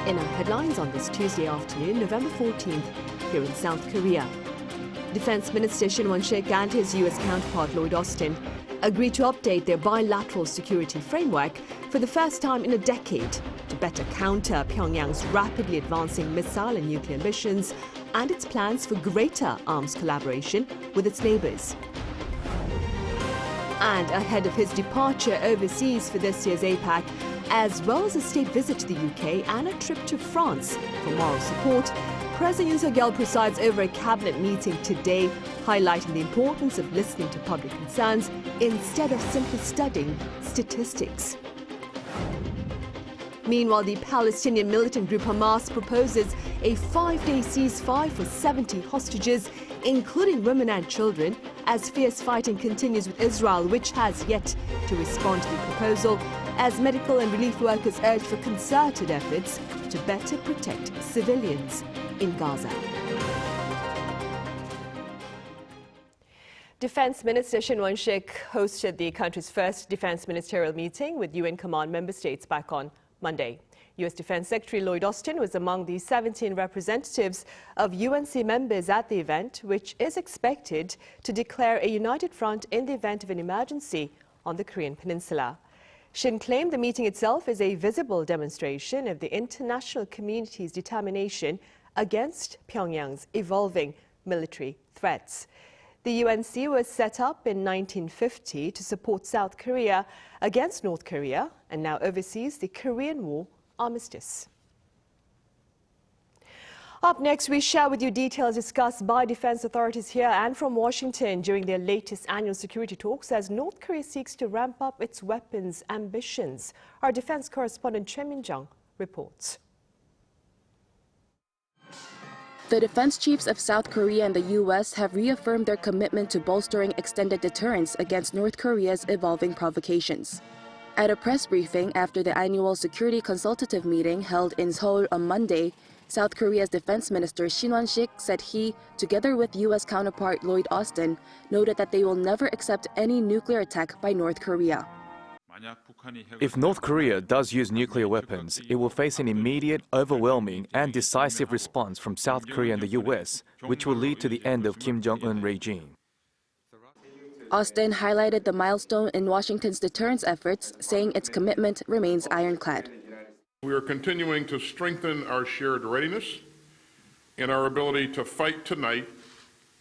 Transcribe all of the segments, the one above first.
In our headlines on this Tuesday afternoon, November 14th, here in South Korea. Defense Minister Shin Won-sik and his U.S. counterpart Lloyd Austin agreed to update their bilateral security framework for the first time in a decade to better counter Pyongyang's rapidly advancing missile and nuclear ambitions and its plans for greater arms collaboration with its neighbors. And ahead of his departure overseas for this year's APAC, as well as a state visit to the UK and a trip to France for moral support, President Yoon presides over a cabinet meeting today, highlighting the importance of listening to public concerns instead of simply studying statistics. Meanwhile, the Palestinian militant group Hamas proposes a 5-day ceasefire for 70 hostages, including women and children, as fierce fighting continues with Israel, which has yet to respond to the proposal, as medical and relief workers urge for concerted efforts to better protect civilians in Gaza. Defense Minister Shin Won-sik hosted the country's first defense ministerial meeting with UN command member states back on Monday. U.S. Defense Secretary Lloyd Austin was among the 17 representatives of UNC members at the event, which is expected to declare a united front in the event of an emergency on the Korean peninsula. Shin claimed the meeting itself is a visible demonstration of the international community's determination against Pyongyang's evolving military threats. The UNC was set up in 1950 to support South Korea against North Korea and now oversees the Korean War armistice. Up next, we share with you details discussed by defense authorities here and from Washington during their latest annual security talks as North Korea seeks to ramp up its weapons ambitions. Our defense correspondent Choi Min-jung reports. The defense chiefs of South Korea and the U.S. have reaffirmed their commitment to bolstering extended deterrence against North Korea's evolving provocations. At a press briefing after the annual security consultative meeting held in Seoul on Monday, South Korea's defense minister Shin Won-sik said he, together with U.S. counterpart Lloyd Austin, noted that they will never accept any nuclear attack by North Korea. If North Korea does use nuclear weapons, it will face an immediate, overwhelming and decisive response from South Korea and the U.S., which will lead to the end of Kim Jong-un regime. Austin highlighted the milestone in Washington's deterrence efforts, saying its commitment remains ironclad. We are continuing to strengthen our shared readiness and our ability to fight tonight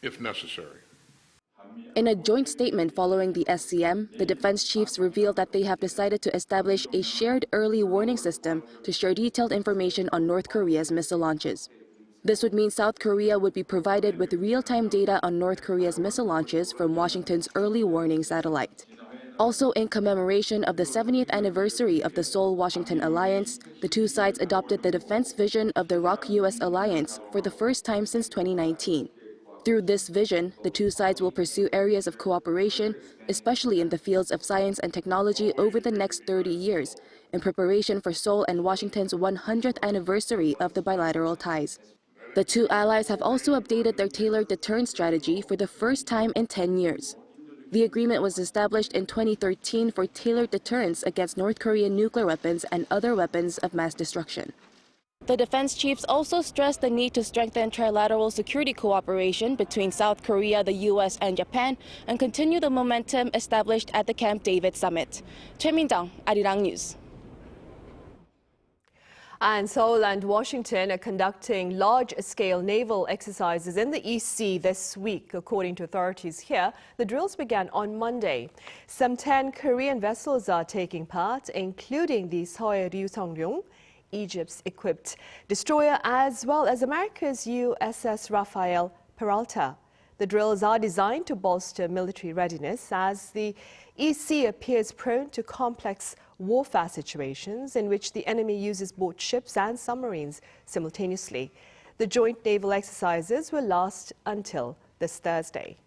if necessary. In a joint statement following the SCM, the defense chiefs revealed that they have decided to establish a shared early warning system to share detailed information on North Korea's missile launches. This would mean South Korea would be provided with real-time data on North Korea's missile launches from Washington's early warning satellite. Also, in commemoration of the 70th anniversary of the Seoul-Washington alliance, the two sides adopted the defense vision of the ROK-U.S. alliance for the first time since 2019. Through this vision, the two sides will pursue areas of cooperation, especially in the fields of science and technology over the next 30 years, in preparation for Seoul and Washington's 100th anniversary of the bilateral ties. The two allies have also updated their tailored deterrence strategy for the first time in 10 years. The agreement was established in 2013 for tailored deterrence against North Korean nuclear weapons and other weapons of mass destruction. The defense chiefs also stressed the need to strengthen trilateral security cooperation between South Korea, the U.S., and Japan, and continue the momentum established at the Camp David summit. Choi Min-jung, Arirang News. And Seoul and Washington are conducting large-scale naval exercises in the East Sea this week. According to authorities here, the drills began on Monday. Some 10 Korean vessels are taking part, including the Seoul Ryusong-ryong, Egypt's equipped destroyer, as well as America's USS Rafael Peralta. The drills are designed to bolster military readiness as the East Sea appears prone to complex warfare situations in which the enemy uses both ships and submarines simultaneously. The joint naval exercises will last until this Thursday.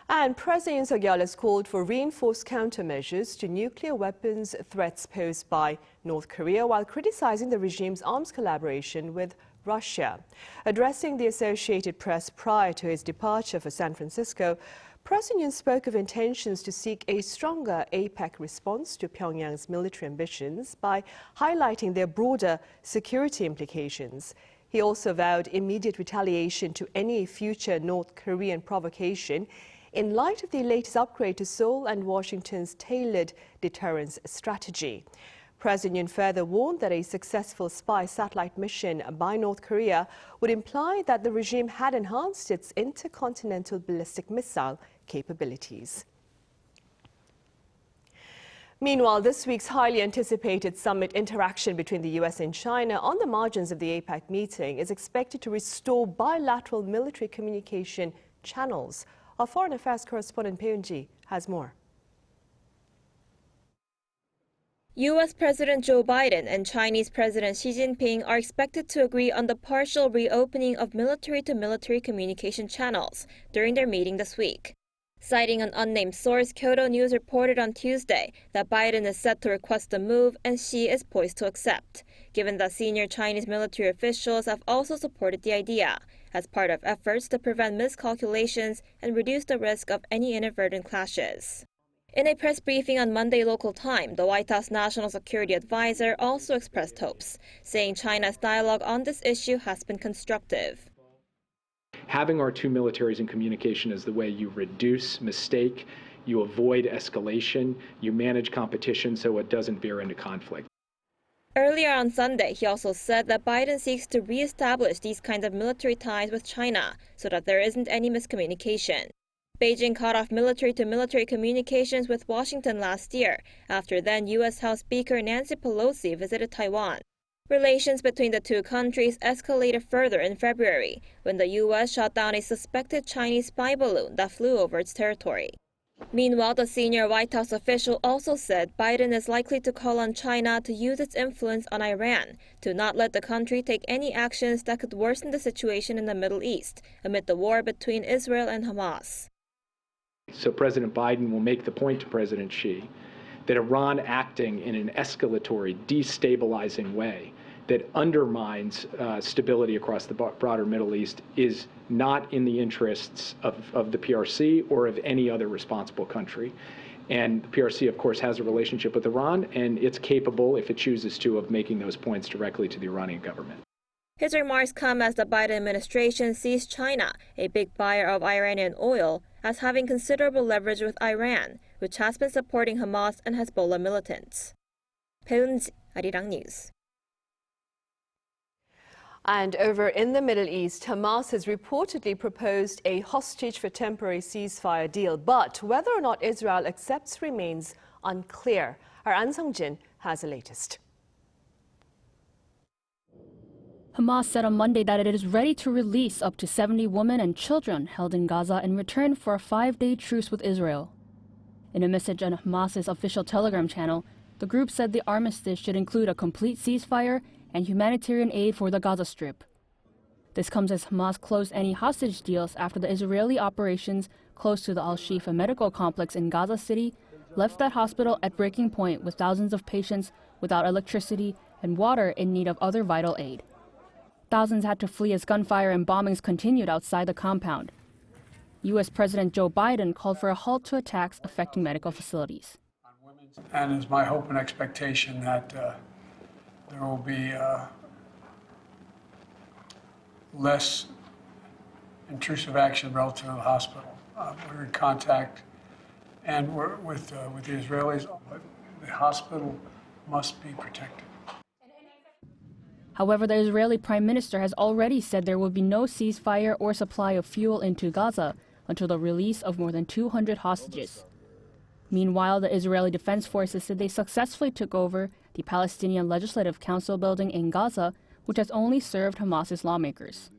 And President Yoon has called for reinforced countermeasures to nuclear weapons threats posed by North Korea while criticizing the regime's arms collaboration with Russia. Addressing the Associated Press prior to his departure for San Francisco, President Yoon spoke of intentions to seek a stronger APEC response to Pyongyang's military ambitions by highlighting their broader security implications. He also vowed immediate retaliation to any future North Korean provocation in light of the latest upgrade to Seoul and Washington's tailored deterrence strategy. President Yoon further warned that a successful spy satellite mission by North Korea would imply that the regime had enhanced its intercontinental ballistic missile capabilities. Meanwhile, this week's highly anticipated summit interaction between the U.S. and China on the margins of the APEC meeting is expected to restore bilateral military communication channels. Our foreign affairs correspondent Peun-ji has more. U.S. President Joe Biden and Chinese President Xi Jinping are expected to agree on the partial reopening of military-to-military communication channels during their meeting this week. Citing an unnamed source, Kyodo News reported on Tuesday that Biden is set to request the move and Xi is poised to accept, given that senior Chinese military officials have also supported the idea as part of efforts to prevent miscalculations and reduce the risk of any inadvertent clashes. In a press briefing on Monday local time, the White House National Security Advisor also expressed hopes, saying China's dialogue on this issue has been constructive. Having our two militaries in communication is the way you reduce mistake, you avoid escalation, you manage competition so it doesn't veer into conflict. Earlier on Sunday, he also said that Biden seeks to reestablish these kinds of military ties with China so that there isn't any miscommunication. Beijing cut off military-to-military communications with Washington last year, after then U.S. House Speaker Nancy Pelosi visited Taiwan. Relations between the two countries escalated further in February, when the U.S. shot down a suspected Chinese spy balloon that flew over its territory. Meanwhile, the senior White House official also said Biden is likely to call on China to use its influence on Iran to not let the country take any actions that could worsen the situation in the Middle East amid the war between Israel and Hamas. So President Biden will make the point to President Xi that Iran acting in an escalatory, destabilizing way that undermines stability across the broader Middle East is not in the interests of the PRC or of any other responsible country. And the PRC, of course, has a relationship with Iran, and it's capable, if it chooses to, of making those points directly to the Iranian government. His remarks come as the Biden administration sees China, a big buyer of Iranian oil, as having considerable leverage with Iran, which has been supporting Hamas and Hezbollah militants. Peun-ji, Arirang News. And over in the Middle East, Hamas has reportedly proposed a hostage for temporary ceasefire deal, but whether or not Israel accepts remains unclear. Our An Sung-jin has the latest. Hamas said on Monday that it is ready to release up to 70 women and children held in Gaza in return for a 5-day truce with Israel. In a message on Hamas's official Telegram channel, the group said the armistice should include a complete ceasefire and humanitarian aid for the Gaza Strip. This comes as Hamas closed any hostage deals after the Israeli operations close to the Al-Shifa medical complex in Gaza City left that hospital at breaking point with thousands of patients without electricity and water in need of other vital aid. Thousands had to flee as gunfire and bombings continued outside the compound. U.S. President Joe Biden called for a halt to attacks affecting medical facilities. And it's my hope and expectation that there will be less intrusive action relative to the hospital. We're in contact and we're with the Israelis. The hospital must be protected. However, the Israeli Prime Minister has already said there will be no ceasefire or supply of fuel into Gaza until the release of more than 200 hostages. Meanwhile, the Israeli Defense Forces said they successfully took over the Palestinian Legislative Council building in Gaza, which has only served Hamas's lawmakers.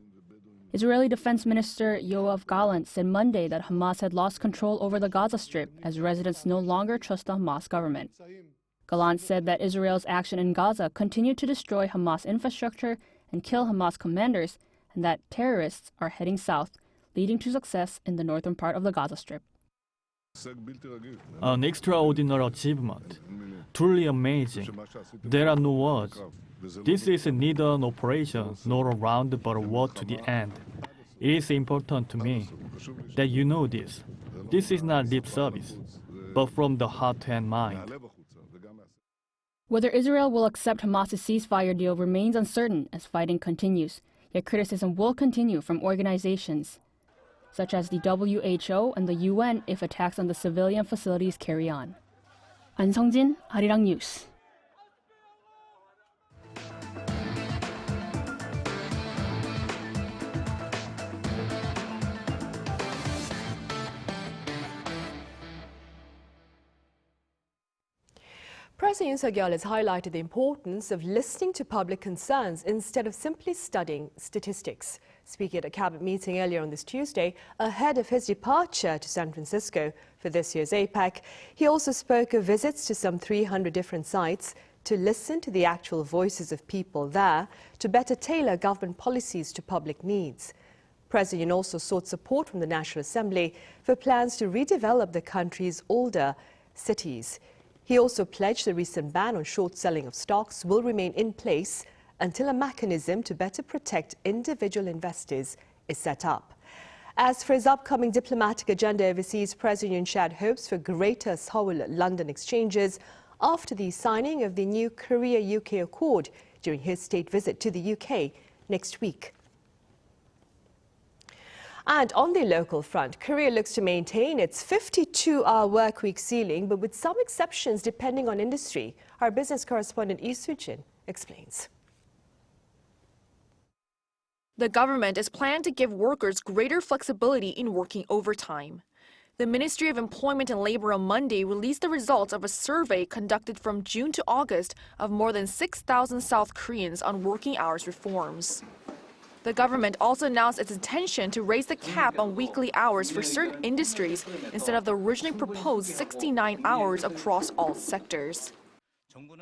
Israeli Defense Minister Yoav Gallant said Monday that Hamas had lost control over the Gaza Strip as residents no longer trust the Hamas government. Gallant said that Israel's action in Gaza continued to destroy Hamas infrastructure and kill Hamas commanders, and that terrorists are heading south, leading to success in the northern part of the Gaza Strip. An extraordinary achievement, truly amazing. There are no words. This is neither an operation nor a round but a war to the end. It is important to me that you know this. This is not lip service, but from the heart and mind. Whether Israel will accept Hamas's ceasefire deal remains uncertain as fighting continues, yet criticism will continue from organizations such as the WHO and the UN if attacks on the civilian facilities carry on. An Sung-jin, Arirang News. President Yoon has highlighted the importance of listening to public concerns instead of simply studying statistics. Speaking at a cabinet meeting earlier on this Tuesday, ahead of his departure to San Francisco for this year's APEC, he also spoke of visits to some 300 different sites to listen to the actual voices of people there to better tailor government policies to public needs. President Yoon also sought support from the National Assembly for plans to redevelop the country's older cities. He also pledged the recent ban on short selling of stocks will remain in place until a mechanism to better protect individual investors is set up. As for his upcoming diplomatic agenda overseas, President Yoon shared hopes for greater Seoul-London exchanges after the signing of the new Korea-UK Accord during his state visit to the UK next week. And on the local front, Korea looks to maintain its 52-hour workweek ceiling, but with some exceptions depending on industry. Our business correspondent Lee Soo-jin explains. The government is planning to give workers greater flexibility in working overtime. The Ministry of Employment and Labor on Monday released the results of a survey conducted from June to August of more than 6,000 South Koreans on working hours reforms. The government also announced its intention to raise the cap on weekly hours for certain industries instead of the originally proposed 69 hours across all sectors.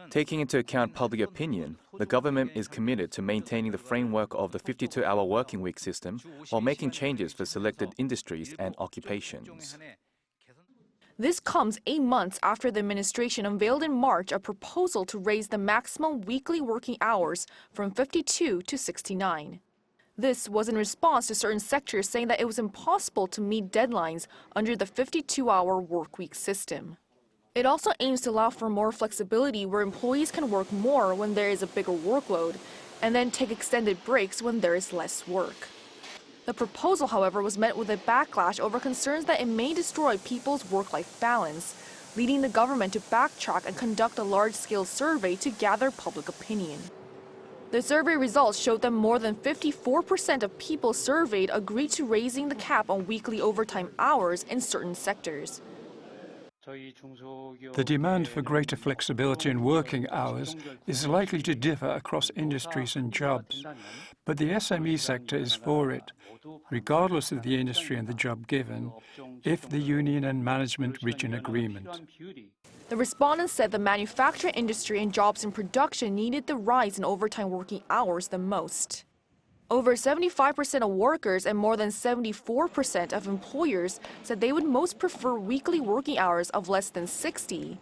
Taking into account public opinion, the government is committed to maintaining the framework of the 52-hour working week system while making changes for selected industries and occupations. This comes 8 months after the administration unveiled in March a proposal to raise the maximum weekly working hours from 52 to 69. This was in response to certain sectors saying that it was impossible to meet deadlines under the 52-hour workweek system. It also aims to allow for more flexibility where employees can work more when there is a bigger workload and then take extended breaks when there is less work. The proposal, however, was met with a backlash over concerns that it may destroy people's work-life balance, leading the government to backtrack and conduct a large-scale survey to gather public opinion. The survey results showed that more than 54% of people surveyed agreed to raising the cap on weekly overtime hours in certain sectors. The demand for greater flexibility in working hours is likely to differ across industries and jobs, but the SME sector is for it, regardless of the industry and the job given, if the union and management reach an agreement. The respondents said the manufacturing industry and jobs in production needed the rise in overtime working hours the most. Over 75% of workers and more than 74% of employers said they would most prefer weekly working hours of less than 60,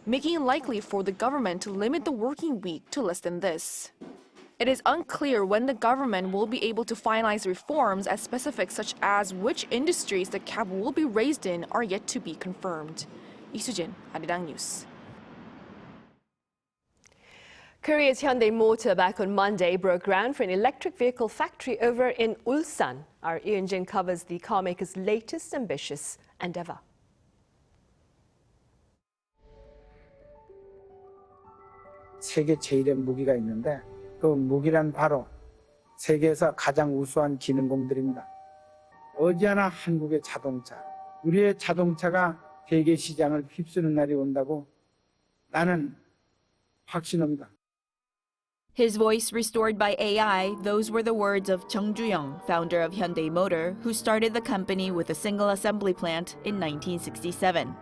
making it likely for the government to limit the working week to less than this. It is unclear when the government will be able to finalize reforms, as specifics such as which industries the cap will be raised in are yet to be confirmed. Lee Soo-jin, Arirang News. Korea's Hyundai Motor back on Monday broke ground for an electric vehicle factory over in Ulsan. Our Yoon covers the carmaker's latest ambitious endeavor. 세계 제1의 무기가 있는데 그 무기란 바로 세계에서 가장 우수한 기능공들입니다. 어지않아 한국의 자동차, 우리의 자동차가 세계 시장을 휩쓰는 날이 온다고 나는 확신합니다. His voice restored by AI, those were the words of Chung Ju-young, founder of Hyundai Motor, who started the company with a single assembly plant in 1967.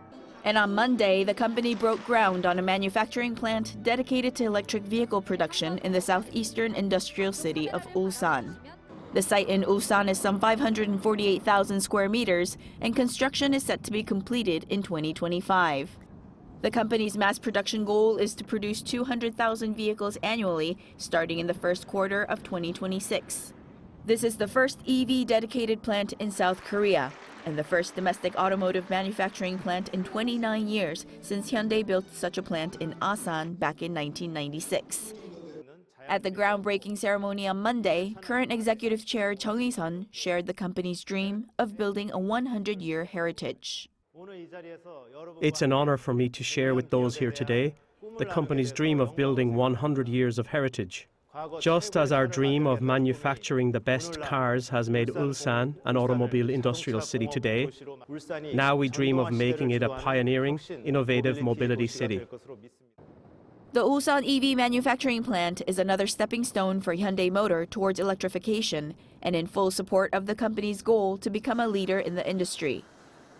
And on Monday, the company broke ground on a manufacturing plant dedicated to electric vehicle production in the southeastern industrial city of Ulsan. The site in Ulsan is some 548,000 square meters, and construction is set to be completed in 2025. The company's mass production goal is to produce 200,000 vehicles annually, starting in the first quarter of 2026. This is the first EV-dedicated plant in South Korea and the first domestic automotive manufacturing plant in 29 years since Hyundai built such a plant in Ulsan back in 1996. At the groundbreaking ceremony on Monday, current executive chair Chung Hee-sun shared the company's dream of building a 100-year heritage. It's an honor for me to share with those here today the company's dream of building 100 years of heritage. Just as our dream of manufacturing the best cars has made Ulsan an automobile industrial city today, now we dream of making it a pioneering, innovative mobility city. The Ulsan EV manufacturing plant is another stepping stone for Hyundai Motor towards electrification and in full support of the company's goal to become a leader in the industry.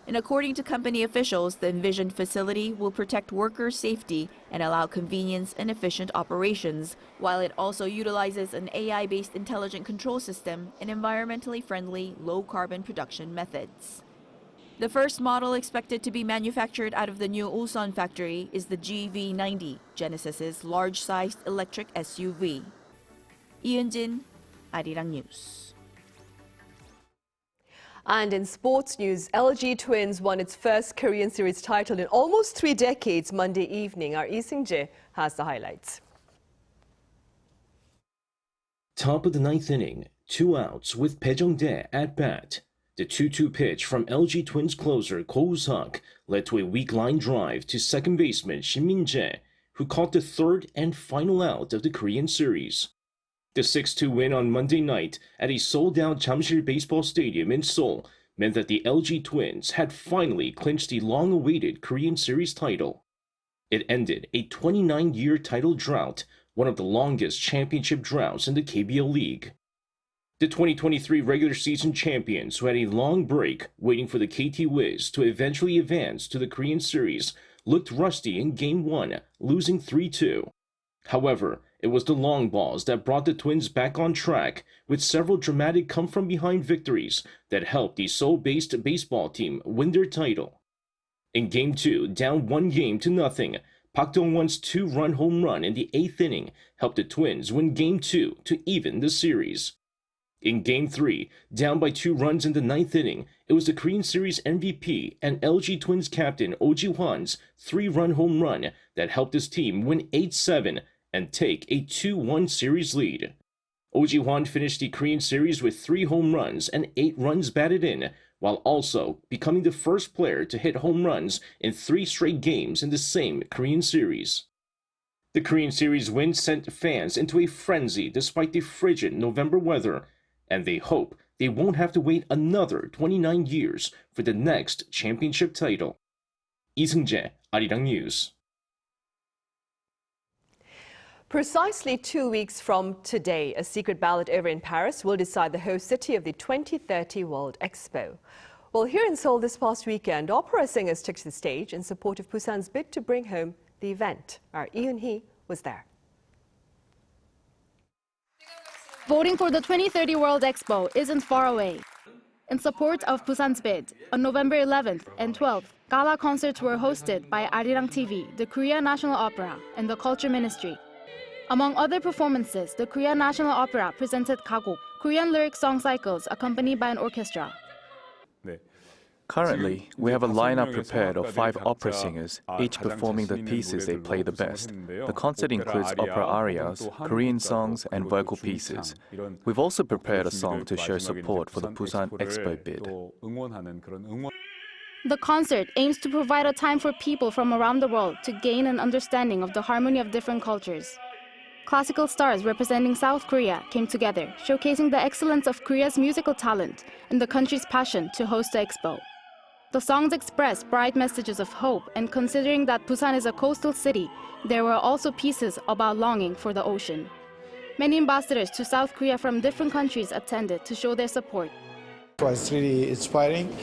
And according to company officials, the envisioned facility will protect workers' safety and allow convenience and efficient operations, while it also utilizes an AI-based intelligent control system and environmentally friendly, low-carbon production methods. The first model expected to be manufactured out of the new Ulsan factory is the GV90, Genesis's large-sized electric SUV. Yoon, Arirang News. And in sports news, LG Twins won its first Korean Series title in almost 3 decades Monday evening. Our Lee Seung-jae has the highlights. Top of the 9th inning, 2 outs with Bae Jung-dae at bat. The 2-2 pitch from LG Twins closer Ko Woo-seok led to a weak line drive to second baseman Shin Min-jae, who caught the 3rd and final out of the Korean series. The 6-2 win on Monday night at a sold-out Jamsil Baseball Stadium in Seoul meant that the LG Twins had finally clinched the long-awaited Korean Series title. It ended a 29-year title drought, one of the longest championship droughts in the KBL League. The 2023 regular season champions, who had a long break waiting for the KT Wiz to eventually advance to the Korean Series, looked rusty in Game 1, losing 3-2. However, it was the long balls that brought the Twins back on track, with several dramatic come-from-behind victories that helped the Seoul-based baseball team win their title. In Game 2, down 1-0, Park Dong-won's 2-run home run in the 8th inning helped the Twins win Game 2 to even the series. In Game 3, down by 2 runs in the 9th inning, it was the Korean Series MVP and LG Twins captain Oh Ji-hwan's 3-run home run that helped his team win 8-7 and take a 2-1 series lead. Oh Ji-hwan finished the Korean Series with 3 home runs and 8 runs batted in, while also becoming the first player to hit home runs in 3 straight games in the same Korean Series. The Korean Series win sent fans into a frenzy despite the frigid November weather, and they hope they won't have to wait another 29 years for the next championship title. Lee Seung-jae, Arirang News. Precisely 2 weeks from today, a secret ballot over in Paris will decide the host city of the 2030 World Expo. Well, here in Seoul this past weekend, opera singers took to the stage in support of Busan's bid to bring home the event. Our Yoon was there. Voting for the 2030 World Expo isn't far away. In support of Busan's bid, on November 11th and 12th, gala concerts were hosted by Arirang TV, the Korea National Opera, and the Culture Ministry. Among other performances, the Korea National Opera presented Kagok, Korean lyric song cycles accompanied by an orchestra. Currently, we have a lineup prepared of 5 opera singers, each performing the pieces they play the best. The concert includes opera arias, Korean songs, and vocal pieces. We've also prepared a song to show support for the Busan Expo bid. The concert aims to provide a time for people from around the world to gain an understanding of the harmony of different cultures. Classical stars representing South Korea came together, showcasing the excellence of Korea's musical talent and the country's passion to host the Expo. The songs express bright messages of hope, and considering that Busan is a coastal city, there were also pieces about longing for the ocean. Many ambassadors to South Korea from different countries attended to show their support. It was really inspiring,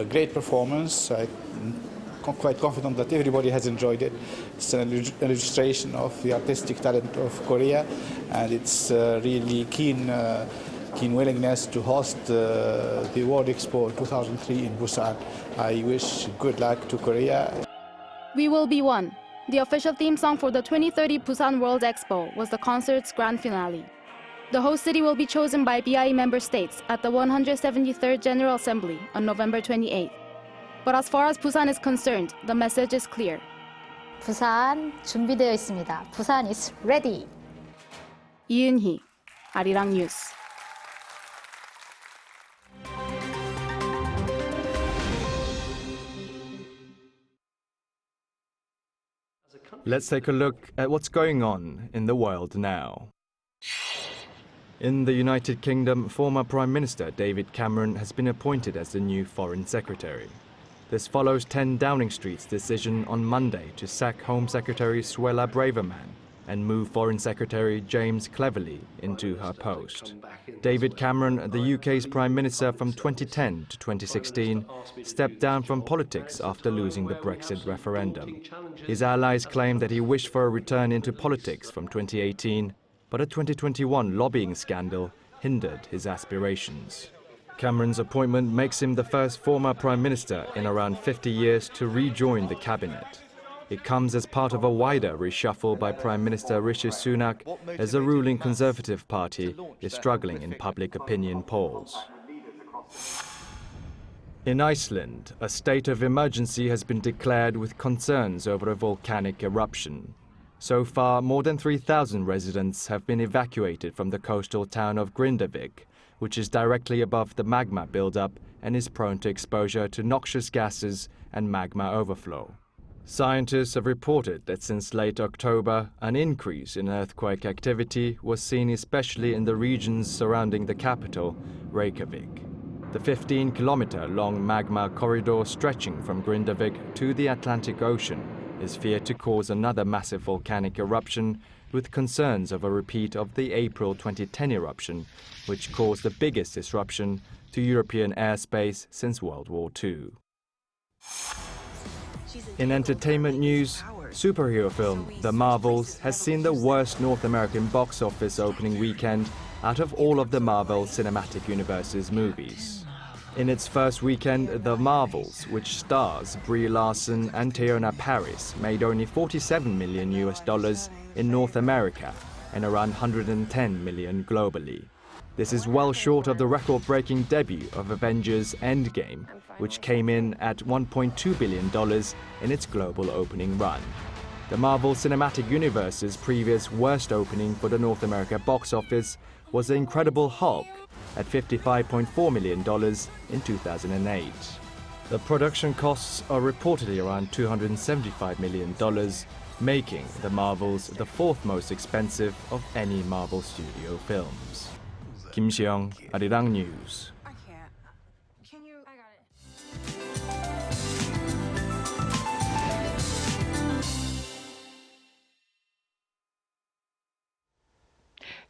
great performance. I'm quite confident that everybody has enjoyed it. It's an illustration of the artistic talent of Korea, and it's really keen willingness to host the World Expo 2003 in Busan. I wish good luck to Korea. We Will Be One, the official theme song for the 2030 Busan World Expo, was the concert's grand finale. The host city will be chosen by BIE member states at the 173rd General Assembly on November 28th. But as far as Busan is concerned, the message is clear. 부산 준비되어 있습니다. 부산 is ready. 이은희, Arirang News. Let's take a look at what's going on in the world now. In the United Kingdom, former Prime Minister David Cameron has been appointed as the new Foreign Secretary. This follows 10 Downing Street's decision on Monday to sack Home Secretary Suella Braverman and move Foreign Secretary James Cleverly into her post. David Cameron, the UK's Prime Minister from 2010 to 2016, stepped down from politics after losing the Brexit referendum. His allies claim that he wished for a return into politics from 2018, but a 2021 lobbying scandal hindered his aspirations. Cameron's appointment makes him the first former Prime Minister in around 50 years to rejoin the cabinet. It comes as part of a wider reshuffle by Prime Minister Rishi Sunak as the ruling Conservative Party is struggling in public opinion polls. In Iceland, a state of emergency has been declared with concerns over a volcanic eruption. So far, more than 3,000 residents have been evacuated from the coastal town of Grindavik, which is directly above the magma buildup and is prone to exposure to noxious gases and magma overflow. Scientists have reported that since late October, an increase in earthquake activity was seen especially in the regions surrounding the capital, Reykjavik. The 15-kilometer-long magma corridor stretching from Grindavik to the Atlantic Ocean is feared to cause another massive volcanic eruption, with concerns of a repeat of the April 2010 eruption, which caused the biggest disruption to European airspace since World War II. In entertainment news, superhero film The Marvels has seen the worst North American box office opening weekend out of all of the Marvel Cinematic Universe's movies. In its first weekend, The Marvels, which stars Brie Larson and Teyonah Parris, made only $47 million in North America and around $110 million globally. This is well short of the record-breaking debut of Avengers Endgame, which came in at $1.2 billion in its global opening run. The Marvel Cinematic Universe's previous worst opening for the North America box office was The Incredible Hulk at $55.4 million in 2008. The production costs are reportedly around $275 million, making The Marvels the fourth most expensive of any Marvel studio films. Kim Seong, Arirang News.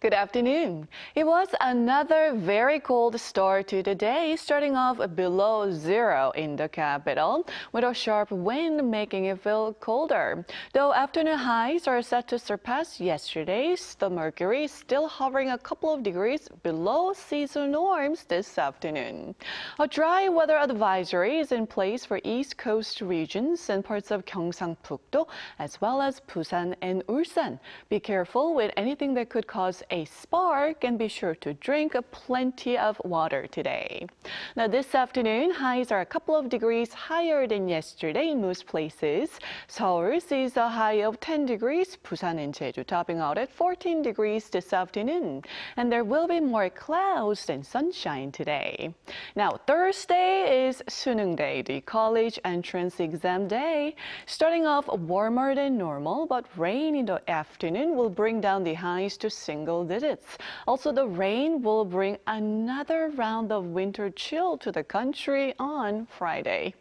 Good afternoon. It was another very cold start to the day, starting off below zero in the capital, with a sharp wind making it feel colder. Though afternoon highs are set to surpass yesterday's, the mercury is still hovering a couple of degrees below seasonal norms this afternoon. A dry weather advisory is in place for East Coast regions and parts of Gyeongsang-Pukto, as well as Busan and Ulsan. Be careful with anything that could cause a spark, and be sure to drink plenty of water today. Now this afternoon, highs are a couple of degrees higher than yesterday in most places. Seoul sees a high of 10 degrees, Busan and Jeju topping out at 14 degrees this afternoon. And there will be more clouds than sunshine today. Now Thursday is Suneung Day, the college entrance exam day. Starting off warmer than normal, but rain in the afternoon will bring down the highs to single digits. Also, the rain will bring another round of winter chill to the country on Friday.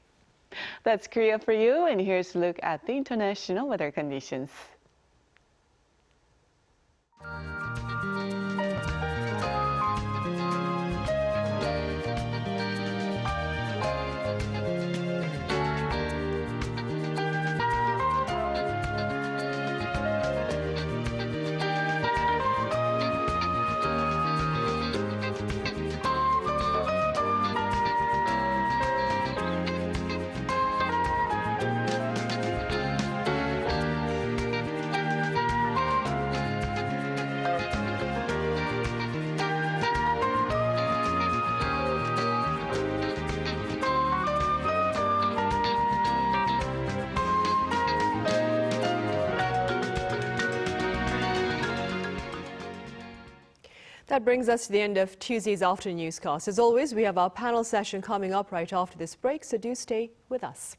That's Korea for you, and here's a look at the international weather conditions. That brings us to the end of Tuesday's afternoon newscast. As always, we have our panel session coming up right after this break, so do stay with us.